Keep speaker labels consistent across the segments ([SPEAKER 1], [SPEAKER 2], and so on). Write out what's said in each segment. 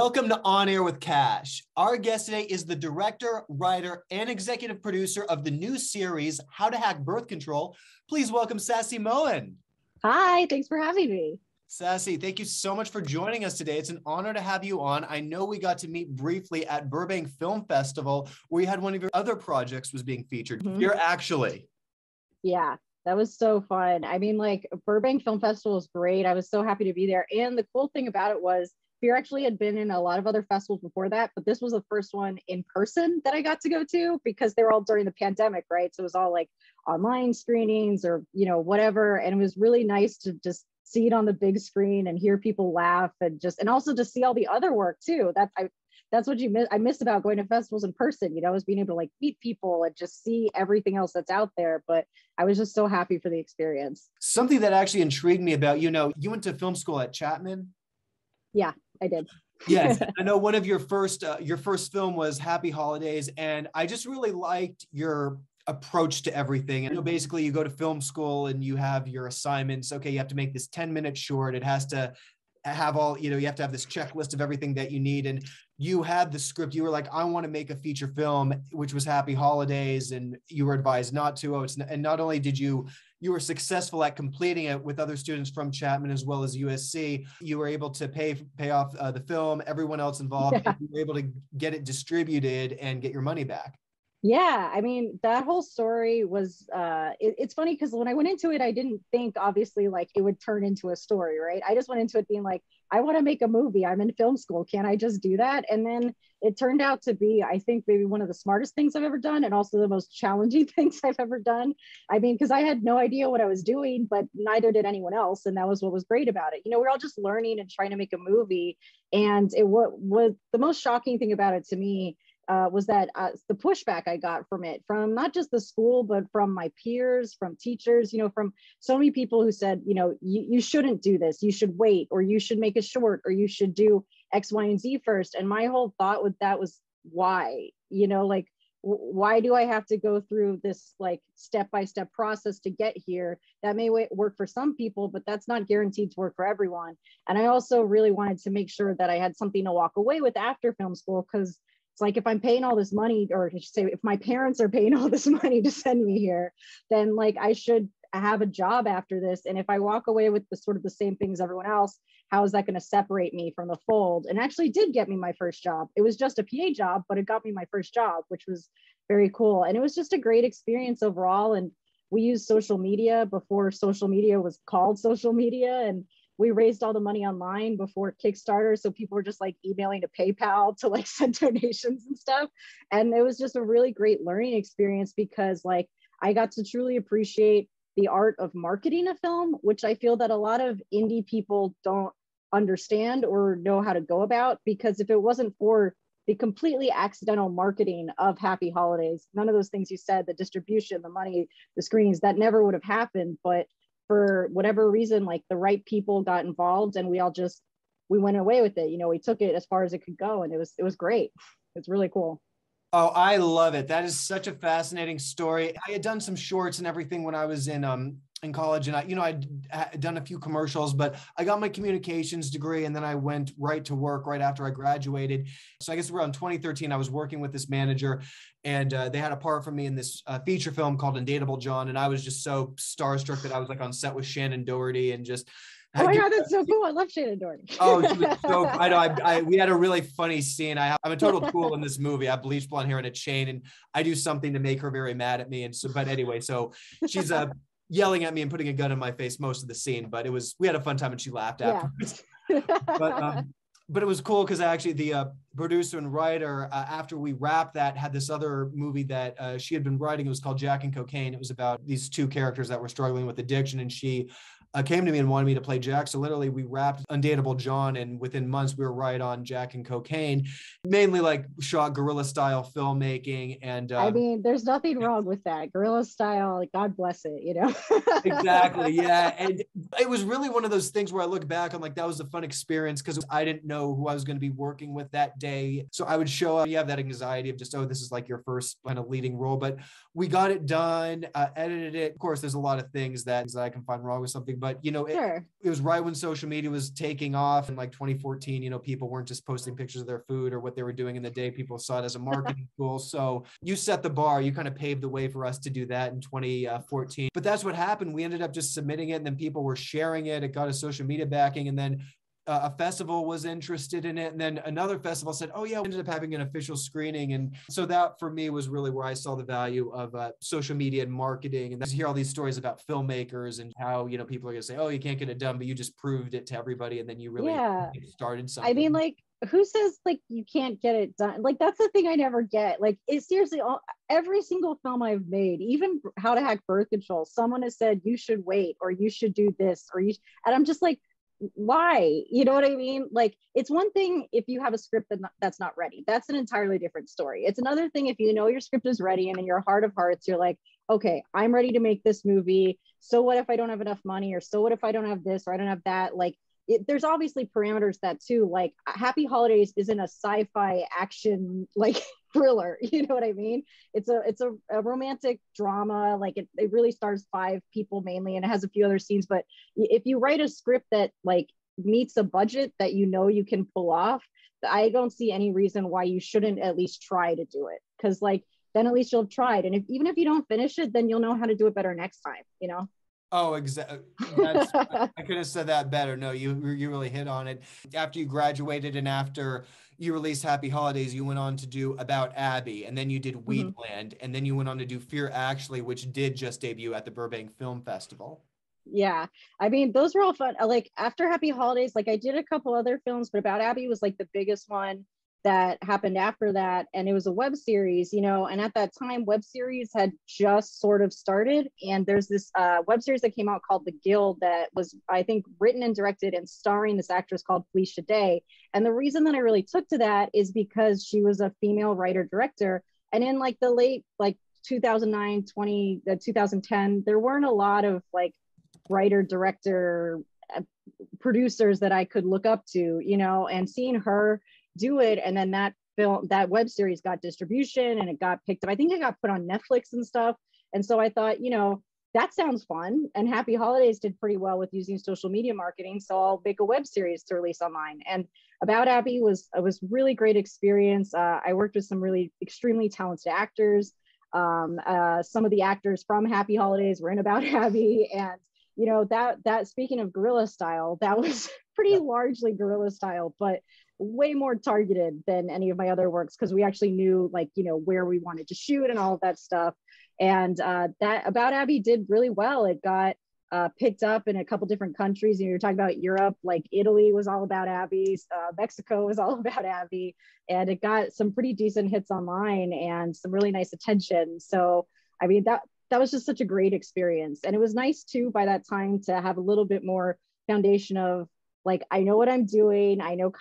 [SPEAKER 1] Welcome to On Air with Kash. Our guest today is the director, writer, and executive producer of the new series, How to Hack Birth Control. Please welcome Sassy Mohen.
[SPEAKER 2] Hi, thanks for having me.
[SPEAKER 1] Sassy, thank you so much for joining us today. It's an honor to have you on. I know we got to meet briefly at Burbank Film Festival, where you had one of your other projects was being featured. Here, actually.
[SPEAKER 2] Yeah, that was so fun. I mean, Burbank Film Festival is great. I was so happy to be there. And the cool thing about it was Fear actually had been in a lot of other festivals before that, but this was the first one in person that I got to go to because they were all during the pandemic, right? So it was all like online screenings or, whatever. And it was really nice to just see it on the big screen and hear people laugh and also to see all the other work too. That's what I miss about going to festivals in person, is being able to meet people and just see everything else that's out there. But I was just so happy for the experience.
[SPEAKER 1] Something that actually intrigued me about, you went to film school at Chapman.
[SPEAKER 2] Yeah, I did.
[SPEAKER 1] Yes, I know one of your first film was Happy Holidays, and I just really liked your approach to everything. And basically you go to film school and you have your assignments. Okay, you have to make this 10-minute short. It has to have all, you have to have this checklist of everything that you need. And you had the script. You were like, I want to make a feature film, which was Happy Holidays, and you were advised not to. And not only did you were successful at completing it with other students from Chapman as well as USC. You were able to pay off the film, everyone else involved, and you were able to get it distributed and get your money back.
[SPEAKER 2] Yeah, I mean, that whole story was, it's funny because when I went into it, I didn't think obviously like it would turn into a story, right? I just went into it being like, I want to make a movie. I'm in film school. Can I just do that? And then it turned out to be, I think, maybe one of the smartest things I've ever done and also the most challenging things I've ever done. I mean, because I had no idea what I was doing, but neither did anyone else. And that was what was great about it. We're all just learning and trying to make a movie. And was the most shocking thing about it to me was that the pushback I got from it, from not just the school, but from my peers, from teachers, from so many people who said, you shouldn't do this, you should wait, or you should make a short, or you should do X, Y, and Z first. And my whole thought with that was, why? Why do I have to go through this like step-by-step process to get here? That may work for some people, but that's not guaranteed to work for everyone. And I also really wanted to make sure that I had something to walk away with after film school, because it's like, if I'm paying all this money, or I should say, if my parents are paying all this money to send me here, then like I should have a job after this. And if I walk away with the same things everyone else, how is that going to separate me from the fold? And actually did get me my first job. It was just a PA job, but it got me my first job, which was very cool. And it was just a great experience overall. And we used social media before social media was called social media. And we raised all the money online before Kickstarter. So people were just like emailing to PayPal to like send donations and stuff. And it was just a really great learning experience because like I got to truly appreciate the art of marketing a film, which I feel that a lot of indie people don't understand or know how to go about, because if it wasn't for the completely accidental marketing of Happy Holidays, none of those things you said, the distribution, the money, the screenings, that never would have happened. But for whatever reason, like the right people got involved and we went away with it. We took it as far as it could go, and it was great. It's really cool.
[SPEAKER 1] Oh, I love it. That is such a fascinating story. I had done some shorts and everything when I was in college, and I'd done a few commercials, but I got my communications degree and then I went right to work right after I graduated. So I guess around 2013, I was working with this manager, and they had a part for me in this feature film called Undateable John. And I was just so starstruck that I was like on set with Shannon Doherty and just.
[SPEAKER 2] Oh my God, that's so cool. I love Shannon Doherty.
[SPEAKER 1] Oh, she was so, I know. We had a really funny scene. I'm a total tool in this movie. I have bleached blonde hair and a chain, and I do something to make her very mad at me. And so, but anyway, so she's yelling at me and putting a gun in my face most of the scene, but we had a fun time and she laughed afterwards. Yeah. But it was cool because actually the producer and writer, after we wrapped that, had this other movie that she had been writing. It was called Jack and Cocaine. It was about these two characters that were struggling with addiction, and she came to me and wanted me to play Jack. So literally we wrapped Undateable John, and within months we were right on Jack and Cocaine, mainly like shot guerrilla style filmmaking. And
[SPEAKER 2] I mean, there's nothing wrong with that. Guerrilla style, like, God bless it,
[SPEAKER 1] Exactly. Yeah. And it was really one of those things where I look back, I'm like, that was a fun experience because I didn't know who I was going to be working with that day. So I would show up, you have that anxiety of just, oh, this is like your first kind of leading role, but we got it done, edited it. Of course, there's a lot of things that I can find wrong with something, but you know,
[SPEAKER 2] Sure.
[SPEAKER 1] it was right when social media was taking off in like 2014. You know, people weren't just posting pictures of their food or what they were doing in the day. People saw it as a marketing tool. So you set the bar, you kind of paved the way for us to do that in 2014. But that's what happened. We ended up just submitting it, and then people were sharing it. It got a social media backing, and then a festival was interested in it. And then another festival said, oh yeah, we ended up having an official screening. And so that for me was really where I saw the value of social media and marketing. And you hear all these stories about filmmakers and how, you know, people are going to say, oh, you can't get it done, but you just proved it to everybody. And then you really started something.
[SPEAKER 2] I mean, like, who says like you can't get it done? Like, that's the thing I never get. Like, it's seriously every single film I've made, even How to Hack Birth Control, someone has said you should wait or you should do this or you, and I'm just like, why? You know what I mean? Like, it's one thing if you have a script that's not ready. That's an entirely different story. It's another thing if you know your script is ready and in your heart of hearts you're like, okay, I'm ready to make this movie. So what if I don't have enough money, or so what if I don't have this or I don't have that? Like, there's obviously parameters that too. Like, Happy Holidays isn't a sci-fi action like thriller, you know what I mean? It's a romantic drama. Like, it really stars 5 people mainly, and it has a few other scenes. But if you write a script that like meets a budget that you know you can pull off, I don't see any reason why you shouldn't at least try to do it. Because like, then at least you'll have tried, and even if you don't finish it, then you'll know how to do it better next time, you know?
[SPEAKER 1] Oh, exactly. I could have said that better. No, you really hit on it. After you graduated and after you released Happy Holidays, you went on to do About Abby, and then you did Weedland, and then you went on to do Fear Actually, which did just debut at the Burbank Film Festival.
[SPEAKER 2] Yeah, I mean, those were all fun. Like, after Happy Holidays, like, I did a couple other films, but About Abby was like the biggest one that happened after that. And it was a web series, you know, and at that time web series had just sort of started. And there's this web series that came out called The Guild that was, I think, written and directed and starring this actress called Felicia Day. And the reason that I really took to that is because she was a female writer director. And in like the late like 2009 2010, there weren't a lot of like writer director producers that I could look up to, you know, and seeing her do it, and then that web series got distribution and it got picked up. I think it got put on Netflix and stuff. And so I thought, you know, that sounds fun, and Happy Holidays did pretty well with using social media marketing, so I'll make a web series to release online. And About Abby was really great experience. I worked with some really extremely talented actors. Some of the actors from Happy Holidays were in About Abby, and you know, that speaking of guerrilla style, that was pretty largely guerrilla style, but way more targeted than any of my other works, because we actually knew, like, you know, where we wanted to shoot and all of that stuff. And that About Abby did really well. It got picked up in a couple different countries. You know, you're talking about Europe, like Italy was all about Abby, Mexico was all about Abby, and it got some pretty decent hits online and some really nice attention. So, I mean, that was just such a great experience. And it was nice too, by that time, to have a little bit more foundation of like, I know what I'm doing. I know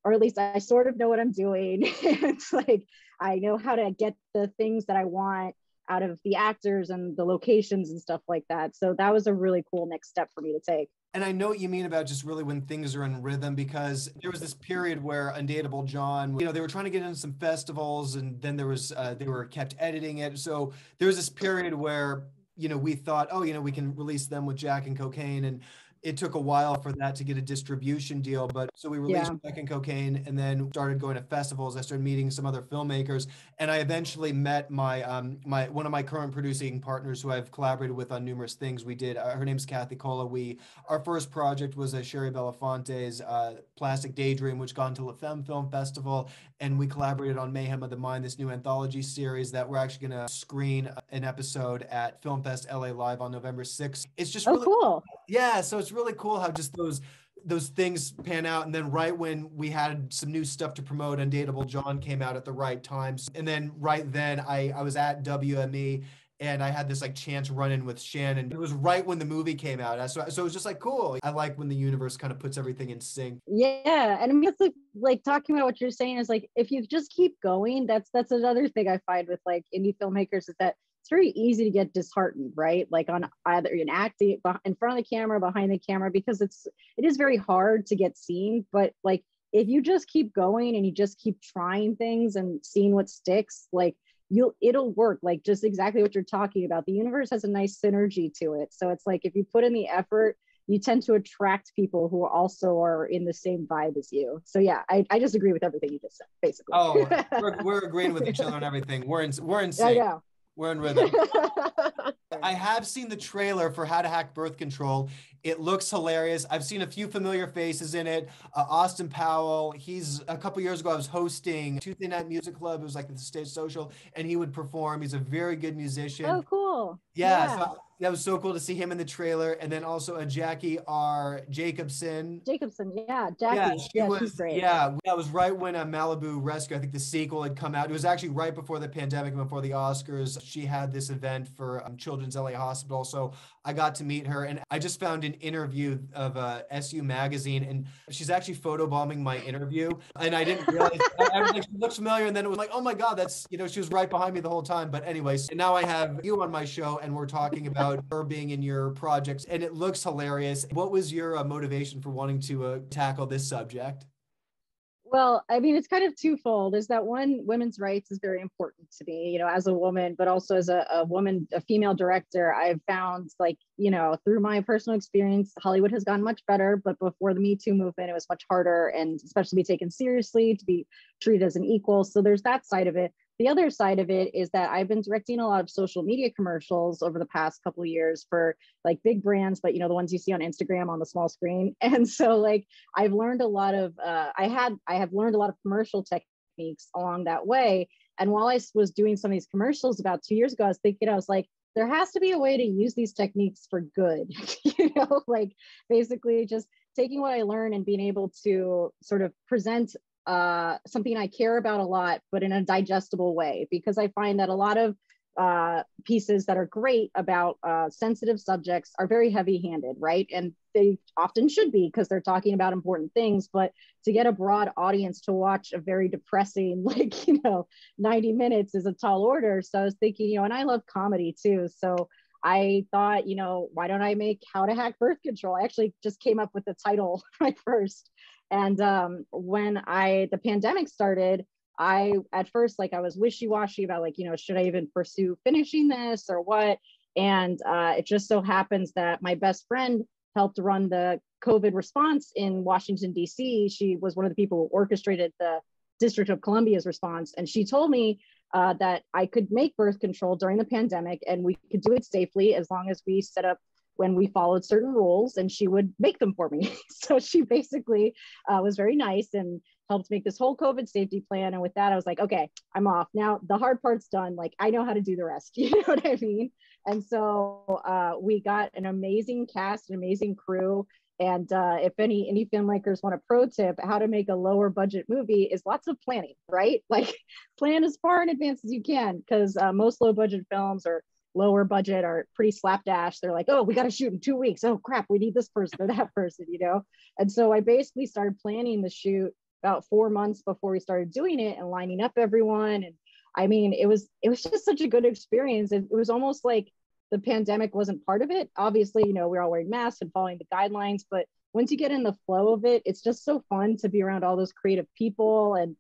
[SPEAKER 2] or at least I sort of know what I'm doing. It's like, I know how to get the things that I want out of the actors and the locations and stuff like that. So that was a really cool next step for me to take.
[SPEAKER 1] And I know what you mean about just really when things are in rhythm, because there was this period where Undateable John, you know, they were trying to get into some festivals, and then there was, they were kept editing it. So there was this period where, you know, we thought, oh, you know, we can release them with Jack and Cocaine. And it took a while for that to get a distribution deal. But so we released Jack and Cocaine, and then started going to festivals. I started meeting some other filmmakers, and I eventually met my one of my current producing partners who I've collaborated with on numerous things. We did, her name's Kathy Cola. Our first project was a Sherry Belafonte's Plastic Daydream, which got into La Femme Film Festival, and we collaborated on Mayhem of the Mind, this new anthology series that we're actually going to screen an episode at Film Fest LA Live on November 6th. It's just really
[SPEAKER 2] cool.
[SPEAKER 1] Yeah, so it's really cool how just those things pan out. And then right when we had some new stuff to promote, Undateable John came out at the right times. And then right then I was at WME, and I had this like chance run-in with Shannon. It was right when the movie came out. So it was just like, cool. I like when the universe kind of puts everything in sync.
[SPEAKER 2] Yeah. And I mean, it's like talking about what you're saying is like, if you just keep going, that's another thing I find with like indie filmmakers, is that it's very easy to get disheartened, right? Like on either an acting in front of the camera, behind the camera, because it is very hard to get seen. But like, if you just keep going and you just keep trying things and seeing what sticks, like it'll work. Like just exactly what you're talking about. The universe has a nice synergy to it. So it's like if you put in the effort, you tend to attract people who also are in the same vibe as you. So yeah, I just agree with everything you just said, basically.
[SPEAKER 1] Oh, we're agreeing with each other on everything. We're in sync.
[SPEAKER 2] I know.
[SPEAKER 1] We're in rhythm. I have seen the trailer for How to Hack Birth Control. It looks hilarious. I've seen a few familiar faces in it. Austin Powell, he's a couple years ago, I was hosting Tuesday Night Music Club. It was like the stage social, and he would perform. He's a very good musician.
[SPEAKER 2] Oh, cool.
[SPEAKER 1] Yeah. So that was so cool to see him in the trailer. And then also a Jackie R. Jacobson.
[SPEAKER 2] Yeah, Jackie. She's great.
[SPEAKER 1] Yeah, that was right when Malibu Rescue, I think the sequel had come out. It was actually right before the pandemic and before the Oscars. She had this event for Children's LA Hospital. So I got to meet her, and I just found an interview of SU Magazine, and she's actually photobombing my interview. And I didn't realize, I was like, she looks familiar. And then it was like, oh my God, that's, she was right behind me the whole time. But anyways, now I have you on my show, and we're talking about her being in your projects, and it looks hilarious. What was your motivation for wanting to tackle this subject?
[SPEAKER 2] Well, I mean, it's kind of twofold. Is that one, women's rights is very important to me, as a woman, but also as a woman, a female director. I've found, like, through my personal experience, Hollywood has gotten much better, but before the Me Too movement, it was much harder, and especially to be taken seriously, to be treated as an equal. So there's that side of it. The other side of it is that I've been directing a lot of social media commercials over the past couple of years for like big brands, but the ones you see on Instagram on the small screen. And so like I've learned a lot of, I have learned a lot of commercial techniques along that way. And while I was doing some of these commercials about 2 years ago, I was thinking, I was like, there has to be a way to use these techniques for good, like basically just taking what I learned and being able to sort of present something I care about a lot, but in a digestible way, because I find that a lot of pieces that are great about sensitive subjects are very heavy-handed, right? And they often should be, because they're talking about important things, but to get a broad audience to watch a very depressing, 90 minutes is a tall order. So I was thinking, and I love comedy too. So I thought, why don't I make How to Hack Birth Control? I actually just came up with the title right first. And when the pandemic started, I at first, I was wishy-washy about should I even pursue finishing this or what? And it just so happens that my best friend helped run the COVID response in Washington, D.C. She was one of the people who orchestrated the District of Columbia's response. And she told me that I could make birth control during the pandemic, and we could do it safely as long as we set up when we followed certain rules, and she would make them for me. So she basically was very nice and helped make this whole COVID safety plan. And with that, I was like, okay, I'm off. Now the hard part's done. Like, I know how to do the rest. You know what I mean? And so we got an amazing cast, an amazing crew. And if any filmmakers want a pro tip, how to make a lower budget movie is lots of planning, right? Like, plan as far in advance as you can, because most low budget films or lower budget are pretty slapdash. They're like, oh, we got to shoot in 2 weeks. Oh crap, we need this person or that person, And so I basically started planning the shoot about 4 months before we started doing it and lining up everyone. And I mean, it was just such a good experience. It was almost like the pandemic wasn't part of it. Obviously, we're all wearing masks and following the guidelines, but once you get in the flow of it, it's just so fun to be around all those creative people, and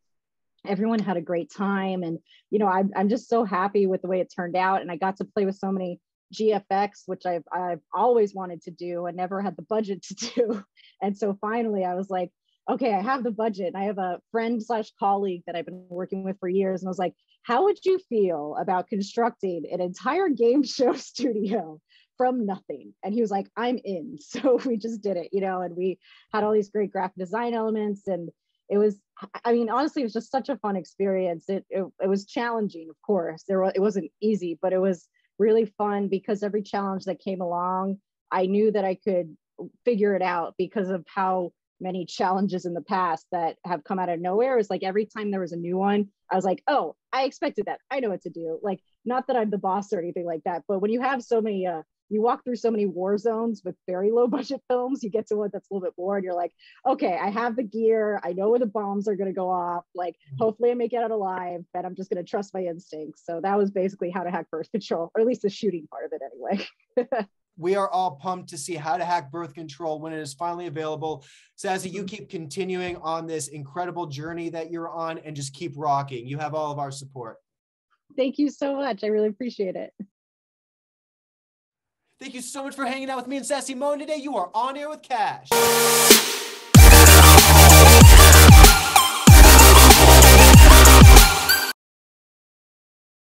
[SPEAKER 2] everyone had a great time. And, I'm just so happy with the way it turned out. And I got to play with so many GFX, which I've always wanted to do and never had the budget to do. And so finally I was like, okay, I have the budget. And I have a friend/colleague that I've been working with for years. And I was like, how would you feel about constructing an entire game show studio from nothing? And he was like, I'm in. So we just did it, and we had all these great graphic design elements. And it was, honestly, it was just such a fun experience. It was challenging, of course. It wasn't easy, but it was really fun because every challenge that came along, I knew that I could figure it out because of how many challenges in the past that have come out of nowhere. It was like every time there was a new one, I was like, oh, I expected that. I know what to do. Like, not that I'm the boss or anything like that, but when you have so many, you walk through so many war zones with very low budget films, you get to one that's a little bit more and you're like, okay, I have the gear. I know where the bombs are going to go off. Like, hopefully I make it out alive, but I'm just going to trust my instincts. So that was basically How to Hack Birth Control, or at least the shooting part of it anyway.
[SPEAKER 1] We are all pumped to see How to Hack Birth Control when it is finally available. Sassy, you keep continuing on this incredible journey that you're on, and just keep rocking. You have all of our support.
[SPEAKER 2] Thank you so much. I really appreciate it.
[SPEAKER 1] Thank you so much for hanging out with me and Sassy Mohen today. You are on air with Kash.